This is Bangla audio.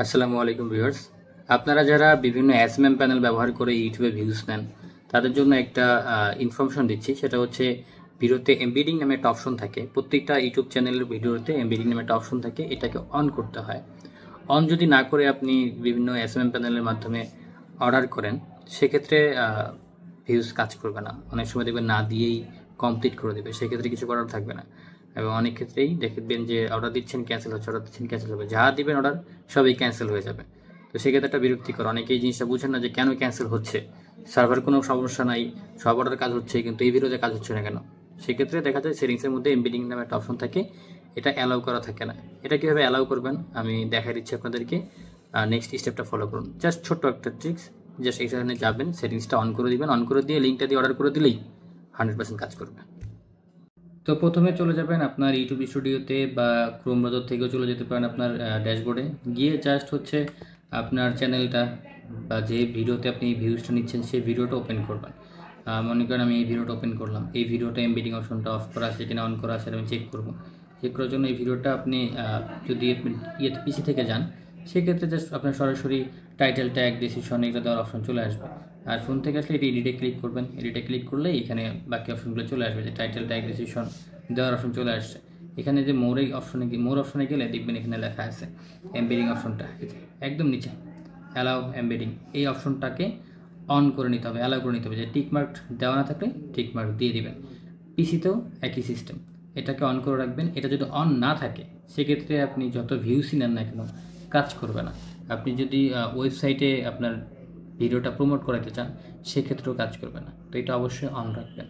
আসসালামু আলাইকুম ভিউয়ার্স। আপনারা যারা বিভিন্ন এসএমএম প্যানেল ব্যবহার করে ইউটিউবে ভিউজ নেন তাদের জন্য একটা ইনফরমেশন দিচ্ছি। সেটা হচ্ছে ভিডিওতে এমবেডিং নামে একটা অপশন থাকে। প্রত্যেকটা ইউটিউব চ্যানেলের ভিডিওতে এমবেডিং নামে একটা অপশন থাকে, এটাকে অন করতে হয়। অন যদি না করে আপনি বিভিন্ন এসএমএম প্যানেলের মাধ্যমে অর্ডার করেন সেক্ষেত্রে ভিউজ কাজ করবে না। অনেক সময় দেখবেন না দিয়েই কমপ্লিট করে দেবে, সেক্ষেত্রে কিছু করার থাকবে না। এবং অনেক ক্ষেত্রেই দেখবেন যে অর্ডার দিচ্ছেন ক্যান্সেল হচ্ছে, অর্ডার দিচ্ছেন ক্যান্সেল হবে, যা দিবেন অর্ডার সবই ক্যান্সেল হয়ে যাবে। তো সেক্ষেত্রে একটা বিরক্তিকর, অনেকে এই জিনিসটা বুঝেন না যে কেন ক্যান্সেল হচ্ছে। সার্ভার কোনো সমস্যা নাই, সব অর্ডার কাজ হচ্ছে, কিন্তু এই ভিডিওতে কাজ হচ্ছে না কেন? সেক্ষেত্রে দেখা যায় সেটিংসের মধ্যে এমবেডিং নামে একটা অপশন থাকে, এটা অ্যালাউ করা থাকে না। এটা কীভাবে অ্যালাউ করবেন আমি দেখাই দিচ্ছি আপনাদেরকে। নেক্সট স্টেপটা ফলো করুন। জাস্ট ছোট্ট একটা ট্রিক্স, জাস্ট এখানে যাবেন, সেটিংসটা অন করে দিবেন, অন করে দিয়ে লিঙ্কটা দিয়ে অর্ডার করে দিলেই 100% কাজ করবে। তো প্রথমে চলে যাবেন আপনার ইউটিউব স্টুডিওতে বা ক্রোম ব্রাউজার থেকেও চলে যেতে পারেন আপনার ড্যাশবোর্ডে গিয়ে জাস্ট হচ্ছে আপনার চ্যানেলটা বা যে ভিডিওতে আপনি ভিউজটা নিচ্ছেন সেই ভিডিওটা ওপেন করবেন। মনে করেন আমি এই ভিডিওটা ওপেন করলাম, এই ভিডিওটা এমবেডিং অপশনটা অফ করা আছে কিনা, অন করা আছে আমি চেক করবো। চেক করার জন্য এই ভিডিওটা আপনি যদি পিসি থেকে যান সেক্ষেত্রে জাস্ট আপনার সরাসরি টাইটেল ট্যাগ ডিসক্রিপশন এগুলো দেওয়ার অপশন চলে আসবে। আর ফোন থেকে আসলে এটি এডিটে ক্লিক করবেন, এডিটে ক্লিক করলেই এখানে বাকি অপশনগুলো চলে আসবে, যে টাইটেল ট্যাগ ডিসক্রিপশন দেওয়ার অপশন চলে আসছে। এখানে যে মোর অপশনে গেলে দেখবেন এখানে লেখা আছে এমবেডিং অপশনটা একদম নিচে, অ্যালাউ এমবেডিং, এই অপশনটাকে অন করে নিতে হবে, অ্যালাউ করে নিতে হবে। যে টিকমার্ক দেওয়া না থাকলে টিকমার্ক দিয়ে দিবেন। পিসিতেও একই সিস্টেম, এটাকে অন করে রাখবেন। এটা যদি অন না থাকে সেক্ষেত্রে আপনি যত ভিউসই নেন না কেন কাজ করবে না। আপনি যদি ওয়েবসাইটে আপনার ভিডিওটা প্রমোট করাতে চান সেক্ষেত্রেও কাজ করবে না। তো এটা অবশ্যই অন রাখবেন।